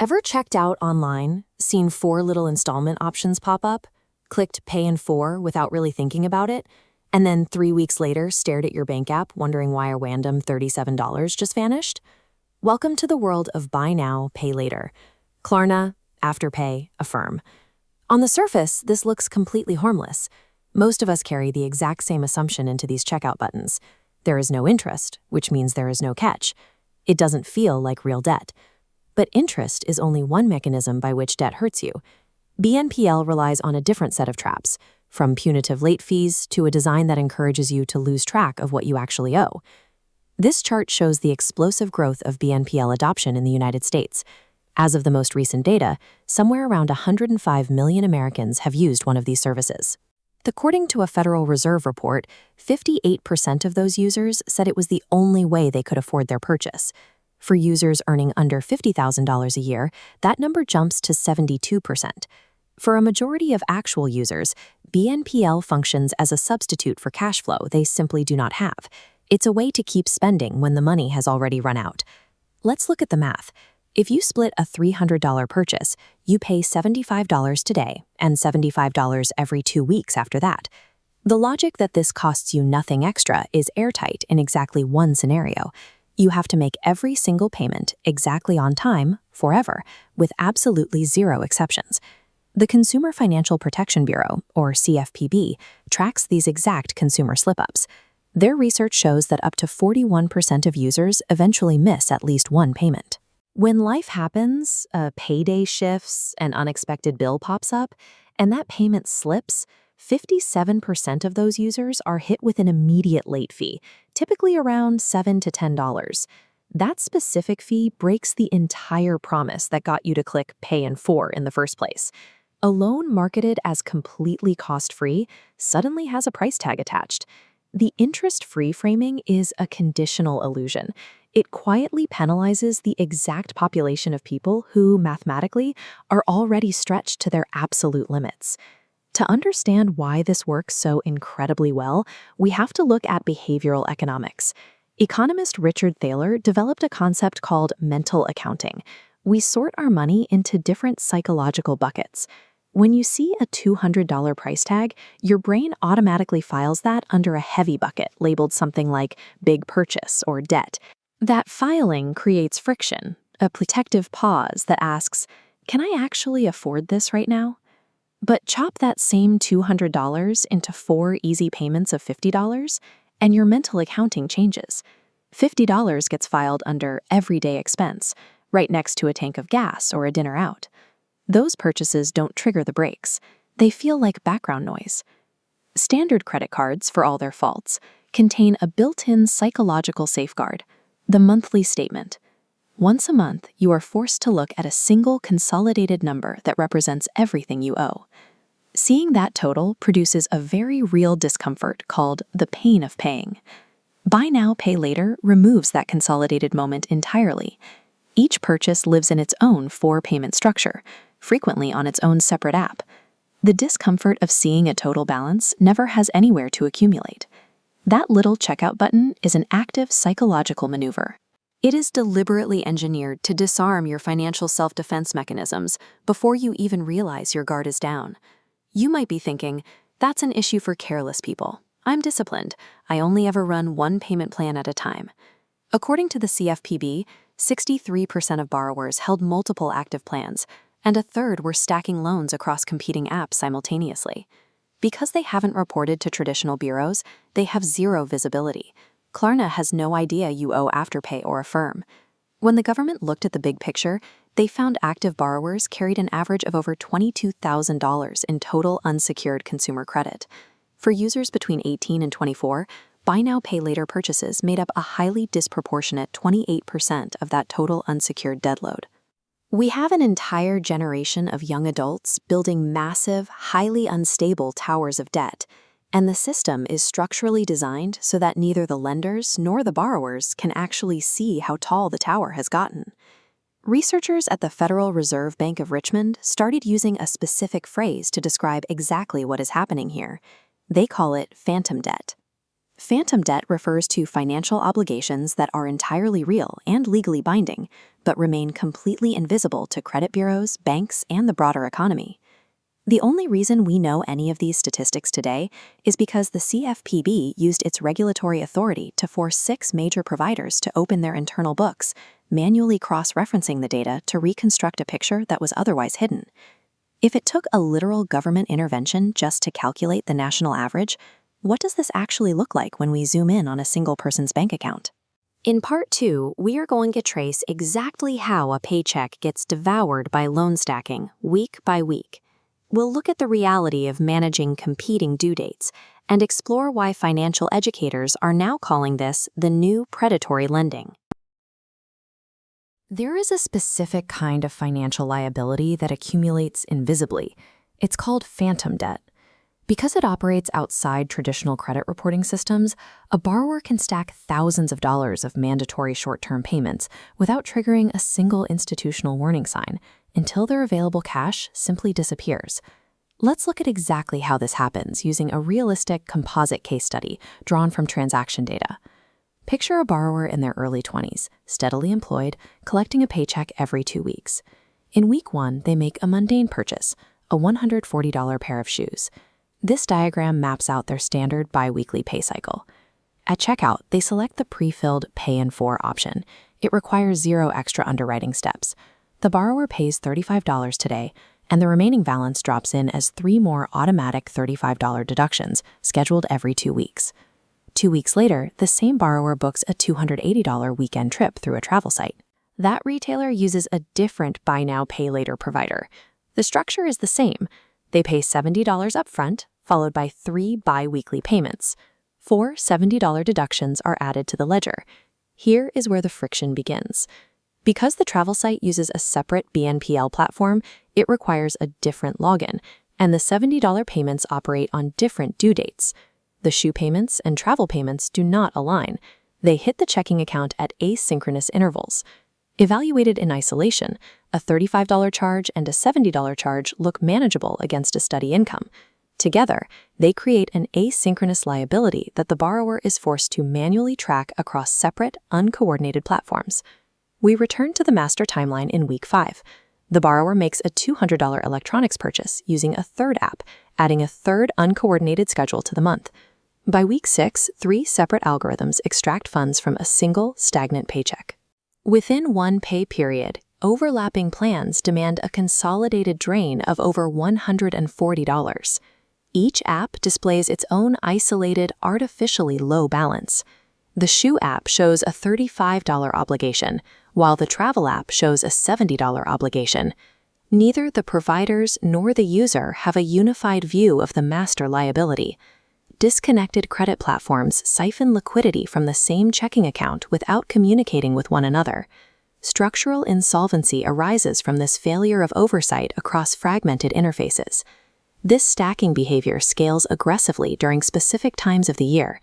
Ever checked out online, seen 4 little installment options pop up, clicked pay in 4 without really thinking about it, and then 3 weeks later stared at your bank app wondering why a random $37 just vanished? Welcome to the world of buy now, pay later. Klarna, Afterpay, Affirm. On the surface, this looks completely harmless. Most of us carry the exact same assumption into these checkout buttons. There is no interest, which means there is no catch. It doesn't feel like real debt. But interest is only one mechanism by which debt hurts you. BNPL relies on a different set of traps, from punitive late fees to a design that encourages you to lose track of what you actually owe. This chart shows the explosive growth of BNPL adoption in the United States. As of the most recent data, somewhere around 105 million Americans have used one of these services. According to a Federal Reserve report, 58% of those users said it was the only way they could afford their purchase. For users earning under $50,000 a year, that number jumps to 72%. For a majority of actual users, BNPL functions as a substitute for cash flow they simply do not have. It's a way to keep spending when the money has already run out. Let's look at the math. If you split a $300 purchase, you pay $75 today and $75 every 2 weeks after that. The logic that this costs you nothing extra is airtight in exactly one scenario. You have to make every single payment exactly on time, forever, with absolutely zero exceptions. The Consumer Financial Protection Bureau, or CFPB, tracks these exact consumer slip-ups. Their research shows that up to 41% of users eventually miss at least one payment. When life happens, a payday shifts, an unexpected bill pops up, and that payment slips, 57% of those users are hit with an immediate late fee, typically around $7 to $10. That specific fee breaks the entire promise that got you to click pay in 4 in the first place. A loan marketed as completely cost-free suddenly has a price tag attached. The interest-free framing is a conditional illusion. It quietly penalizes the exact population of people who, mathematically, are already stretched to their absolute limits. To understand why this works so incredibly well, we have to look at behavioral economics. Economist Richard Thaler developed a concept called mental accounting. We sort our money into different psychological buckets. When you see a $200 price tag, your brain automatically files that under a heavy bucket labeled something like big purchase or debt. That filing creates friction, a protective pause that asks, can I actually afford this right now? But chop that same $200 into 4 easy payments of $50, and your mental accounting changes. $50 gets filed under everyday expense, right next to a tank of gas or a dinner out. Those purchases don't trigger the brakes. They feel like background noise. Standard credit cards, for all their faults, contain a built-in psychological safeguard, the monthly statement. Once a month, you are forced to look at a single consolidated number that represents everything you owe. Seeing that total produces a very real discomfort called the pain of paying. Buy now, pay later removes that consolidated moment entirely. Each purchase lives in its own 4-payment structure, frequently on its own separate app. The discomfort of seeing a total balance never has anywhere to accumulate. That little checkout button is an active psychological maneuver. It is deliberately engineered to disarm your financial self-defense mechanisms before you even realize your guard is down. You might be thinking, that's an issue for careless people. I'm disciplined. I only ever run one payment plan at a time. According to the CFPB, 63% of borrowers held multiple active plans, and a third were stacking loans across competing apps simultaneously. Because they haven't reported to traditional bureaus, they have zero visibility. Klarna has no idea you owe Afterpay or Affirm. When the government looked at the big picture, they found active borrowers carried an average of over $22,000 in total unsecured consumer credit. For users between 18 and 24, buy now, pay later purchases made up a highly disproportionate 28% of that total unsecured debt load. We have an entire generation of young adults building massive, highly unstable towers of debt, and the system is structurally designed so that neither the lenders nor the borrowers can actually see how tall the tower has gotten. Researchers at the Federal Reserve Bank of Richmond started using a specific phrase to describe exactly what is happening here. They call it phantom debt. Phantom debt refers to financial obligations that are entirely real and legally binding, but remain completely invisible to credit bureaus, banks, and the broader economy. The only reason we know any of these statistics today is because the CFPB used its regulatory authority to force 6 major providers to open their internal books, manually cross-referencing the data to reconstruct a picture that was otherwise hidden. If it took a literal government intervention just to calculate the national average, what does this actually look like when we zoom in on a single person's bank account? In Part 2, we are going to trace exactly how a paycheck gets devoured by loan stacking, week by week. We'll look at the reality of managing competing due dates and explore why financial educators are now calling this the new predatory lending. There is a specific kind of financial liability that accumulates invisibly. It's called phantom debt. Because it operates outside traditional credit reporting systems, a borrower can stack thousands of dollars of mandatory short-term payments without triggering a single institutional warning sign until their available cash simply disappears. Let's look at exactly how this happens using a realistic composite case study drawn from transaction data. Picture a borrower in their early 20s, steadily employed, collecting a paycheck every 2 weeks. In week 1, they make a mundane purchase, a $140 pair of shoes. This diagram maps out their standard bi-weekly pay cycle. At checkout, they select the pre-filled Pay in 4 option. It requires 0 extra underwriting steps. The borrower pays $35 today, and the remaining balance drops in as 3 more automatic $35 deductions, scheduled every 2 weeks. 2 weeks later, the same borrower books a $280 weekend trip through a travel site. That retailer uses a different buy now, pay later provider. The structure is the same. They pay $70 upfront, followed by 3 bi-weekly payments. 4 $70 deductions are added to the ledger. Here is where the friction begins. Because the travel site uses a separate BNPL platform, it requires a different login, and the $70 payments operate on different due dates. The shoe payments and travel payments do not align. They hit the checking account at asynchronous intervals. Evaluated in isolation, a $35 charge and a $70 charge look manageable against a steady income. Together, they create an asynchronous liability that the borrower is forced to manually track across separate, uncoordinated platforms. We return to the master timeline in week 5. The borrower makes a $200 electronics purchase using a third app, adding a third uncoordinated schedule to the month. By week 6, 3 separate algorithms extract funds from a single, stagnant paycheck. Within one pay period, overlapping plans demand a consolidated drain of over $140. Each app displays its own isolated, artificially low balance. The shoe app shows a $35 obligation, while the travel app shows a $70 obligation. Neither the providers nor the user have a unified view of the master liability. Disconnected credit platforms siphon liquidity from the same checking account without communicating with one another. Structural insolvency arises from this failure of oversight across fragmented interfaces. This stacking behavior scales aggressively during specific times of the year.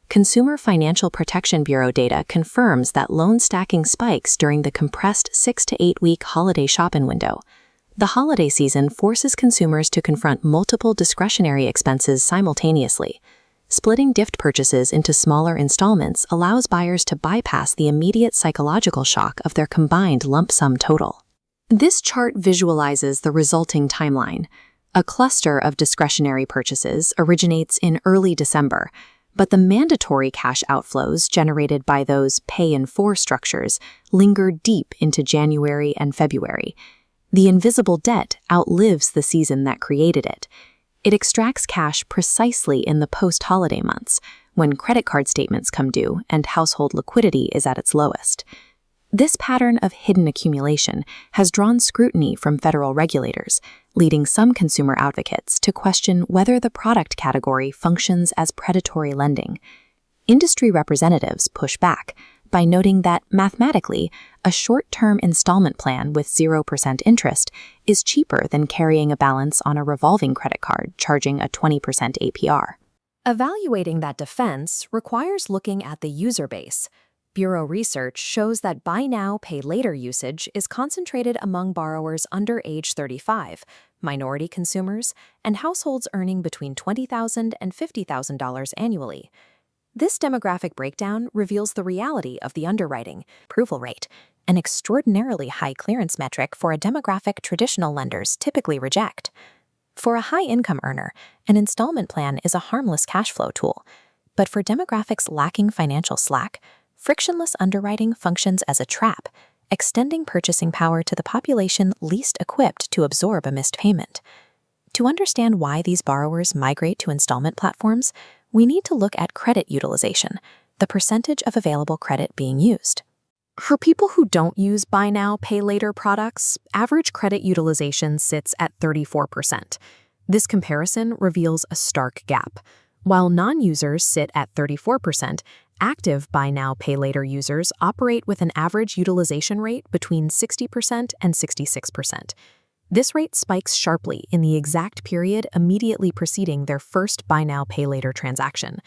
Consumer Financial Protection Bureau data confirms that loan stacking spikes during the compressed 6 to 8 week holiday shopping window. The holiday season forces consumers to confront multiple discretionary expenses simultaneously. Splitting gift purchases into smaller installments allows buyers to bypass the immediate psychological shock of their combined lump sum total. This chart visualizes the resulting timeline. A cluster of discretionary purchases originates in early December, but the mandatory cash outflows generated by those Pay in 4 structures linger deep into January and February. The invisible debt outlives the season that created it. It extracts cash precisely in the post-holiday months, when credit card statements come due and household liquidity is at its lowest. This pattern of hidden accumulation has drawn scrutiny from federal regulators, leading some consumer advocates to question whether the product category functions as predatory lending. Industry representatives push back by noting that, mathematically, a short-term installment plan with 0% interest is cheaper than carrying a balance on a revolving credit card charging a 20% APR. Evaluating that defense requires looking at the user base. Bureau research shows that buy now, pay later usage is concentrated among borrowers under age 35, minority consumers, and households earning between $20,000 and $50,000 annually. This demographic breakdown reveals the reality of the underwriting approval rate, an extraordinarily high clearance metric for a demographic traditional lenders typically reject. For a high-income earner, an installment plan is a harmless cash flow tool. But for demographics lacking financial slack, frictionless underwriting functions as a trap, extending purchasing power to the population least equipped to absorb a missed payment. To understand why these borrowers migrate to installment platforms, we need to look at credit utilization, the percentage of available credit being used. For people who don't use buy now, pay later products, average credit utilization sits at 34%. This comparison reveals a stark gap. While non-users sit at 34%, active buy now, pay later users operate with an average utilization rate between 60% and 66%. This rate spikes sharply in the exact period immediately preceding their first buy now, pay later transaction.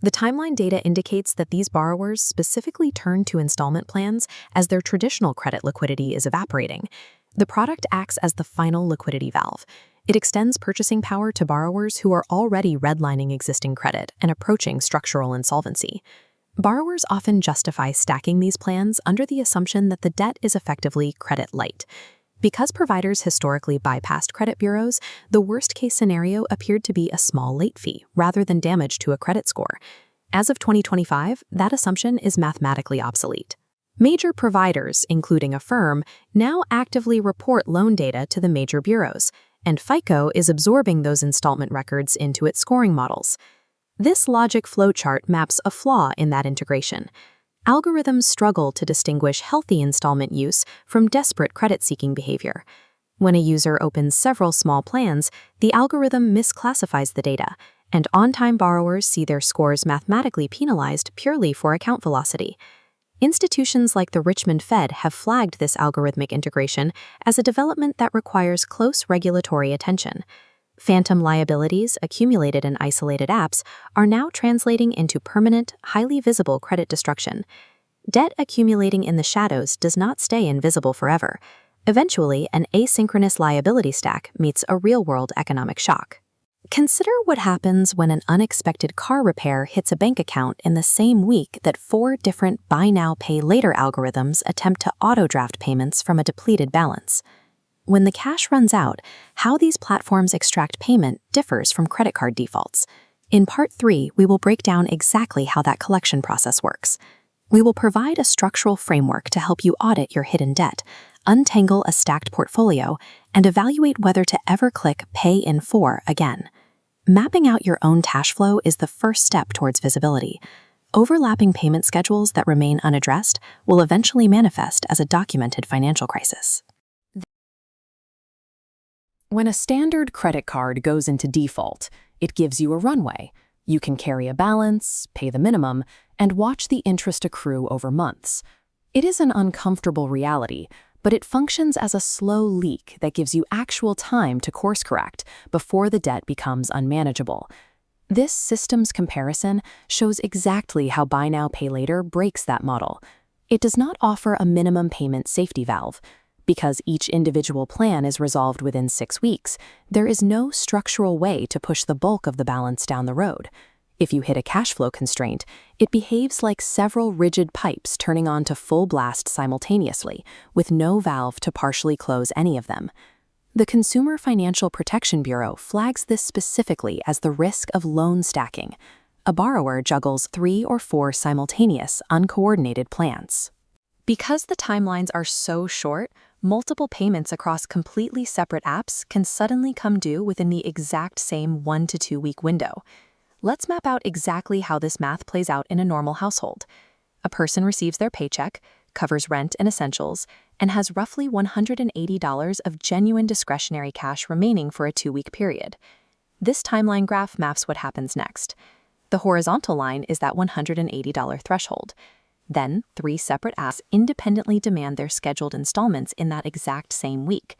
The timeline data indicates that these borrowers specifically turn to installment plans as their traditional credit liquidity is evaporating. The product acts as the final liquidity valve. It extends purchasing power to borrowers who are already redlining existing credit and approaching structural insolvency. Borrowers often justify stacking these plans under the assumption that the debt is effectively credit light. Because providers historically bypassed credit bureaus, the worst-case scenario appeared to be a small late fee rather than damage to a credit score. As of 2025, that assumption is mathematically obsolete. Major providers, including Affirm, now actively report loan data to the major bureaus, and FICO is absorbing those installment records into its scoring models. This logic flowchart maps a flaw in that integration. Algorithms struggle to distinguish healthy installment use from desperate credit-seeking behavior. When a user opens several small plans, the algorithm misclassifies the data, and on-time borrowers see their scores mathematically penalized purely for account velocity. Institutions like the Richmond Fed have flagged this algorithmic integration as a development that requires close regulatory attention. Phantom liabilities accumulated in isolated apps are now translating into permanent, highly visible credit destruction. Debt accumulating in the shadows does not stay invisible forever. Eventually, an asynchronous liability stack meets a real-world economic shock. Consider what happens when an unexpected car repair hits a bank account in the same week that 4 different buy now, pay later algorithms attempt to auto-draft payments from a depleted balance. When the cash runs out, how these platforms extract payment differs from credit card defaults. In Part 3, we will break down exactly how that collection process works. We will provide a structural framework to help you audit your hidden debt, untangle a stacked portfolio, and evaluate whether to ever click Pay in 4 again. Mapping out your own cash flow is the first step towards visibility. Overlapping payment schedules that remain unaddressed will eventually manifest as a documented financial crisis. When a standard credit card goes into default, it gives you a runway. You can carry a balance, pay the minimum, and watch the interest accrue over months. It is an uncomfortable reality, but it functions as a slow leak that gives you actual time to course correct before the debt becomes unmanageable. This systems comparison shows exactly how buy now, pay later breaks that model. It does not offer a minimum payment safety valve. Because each individual plan is resolved within 6 weeks, there is no structural way to push the bulk of the balance down the road. If you hit a cash flow constraint, it behaves like several rigid pipes turning on to full blast simultaneously, with no valve to partially close any of them. The Consumer Financial Protection Bureau flags this specifically as the risk of loan stacking. A borrower juggles 3 or 4 simultaneous, uncoordinated plans. Because the timelines are so short, multiple payments across completely separate apps can suddenly come due within the exact same 1 to 2 week window. Let's map out exactly how this math plays out in a normal household. A person receives their paycheck, covers rent and essentials, and has roughly $180 of genuine discretionary cash remaining for a 2-week period. This timeline graph maps what happens next. The horizontal line is that $180 threshold. Then, 3 separate apps independently demand their scheduled installments in that exact same week.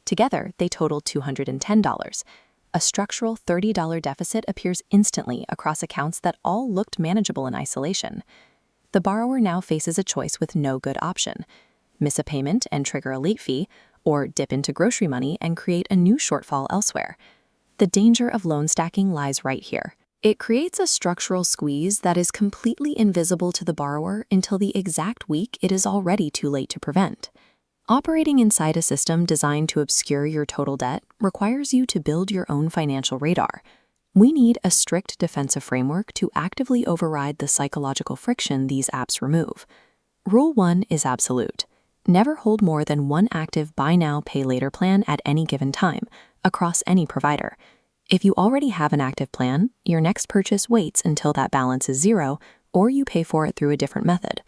Together, they total $210. A structural $30 deficit appears instantly across accounts that all looked manageable in isolation. The borrower now faces a choice with no good option: miss a payment and trigger a late fee, or dip into grocery money and create a new shortfall elsewhere. The danger of loan stacking lies right here. It creates a structural squeeze that is completely invisible to the borrower until the exact week it is already too late to prevent. Operating inside a system designed to obscure your total debt requires you to build your own financial radar. We need a strict defensive framework to actively override the psychological friction these apps remove. Rule 1 is absolute. Never hold more than one active buy now, pay later plan at any given time, across any provider. If you already have an active plan, your next purchase waits until that balance is zero, or you pay for it through a different method.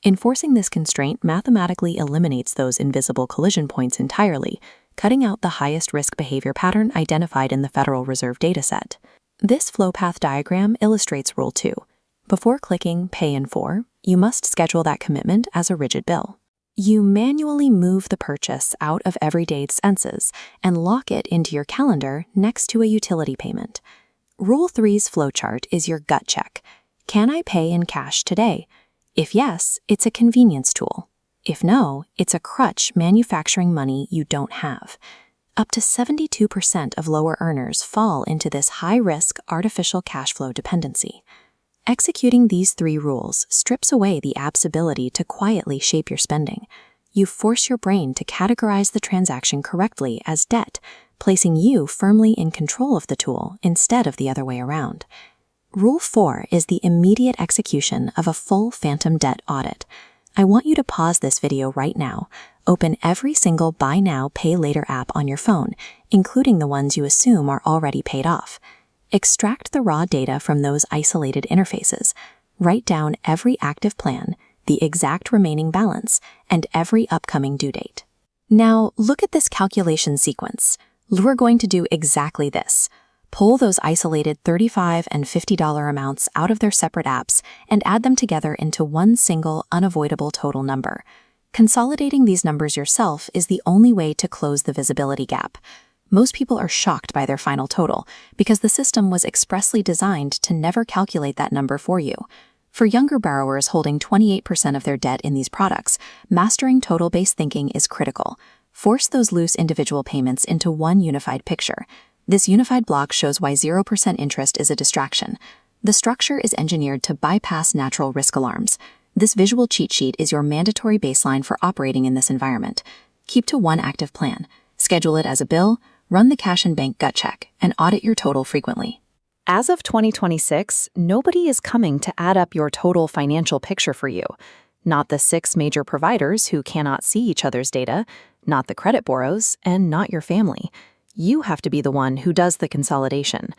Enforcing this constraint mathematically eliminates those invisible collision points entirely, cutting out the highest risk behavior pattern identified in the Federal Reserve dataset. This flow path diagram illustrates Rule 2. Before clicking Pay in 4, you must schedule that commitment as a rigid bill. You manually move the purchase out of everyday expenses and lock it into your calendar next to a utility payment. Rule 3's flowchart is your gut check. Can I pay in cash today? If yes, it's a convenience tool. If no, it's a crutch manufacturing money you don't have. Up to 72% of lower earners fall into this high-risk artificial cash flow dependency. Executing these 3 rules strips away the app's ability to quietly shape your spending. You force your brain to categorize the transaction correctly as debt, placing you firmly in control of the tool instead of the other way around. Rule 4 is the immediate execution of a full phantom debt audit. I want you to pause this video right now, open every single buy now, pay later app on your phone, including the ones you assume are already paid off. Extract the raw data from those isolated interfaces. Write down every active plan, the exact remaining balance, and every upcoming due date. Now, look at this calculation sequence. We're going to do exactly this. Pull those isolated $35 and $50 amounts out of their separate apps and add them together into one single, unavoidable total number. Consolidating these numbers yourself is the only way to close the visibility gap. Most people are shocked by their final total because the system was expressly designed to never calculate that number for you. For younger borrowers holding 28% of their debt in these products, mastering total-based thinking is critical. Force those loose individual payments into one unified picture. This unified block shows why 0% interest is a distraction. The structure is engineered to bypass natural risk alarms. This visual cheat sheet is your mandatory baseline for operating in this environment. Keep to one active plan. Schedule it as a bill, run the cash and bank gut check, and audit your total frequently. As of 2026, nobody is coming to add up your total financial picture for you. Not the 6 major providers who cannot see each other's data, not the credit bureaus, and not your family. You have to be the one who does the consolidation.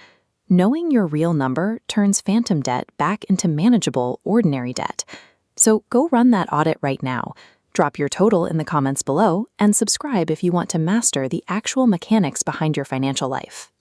Knowing your real number turns phantom debt back into manageable, ordinary debt. So go run that audit right now. Drop your total in the comments below and subscribe if you want to master the actual mechanics behind your financial life.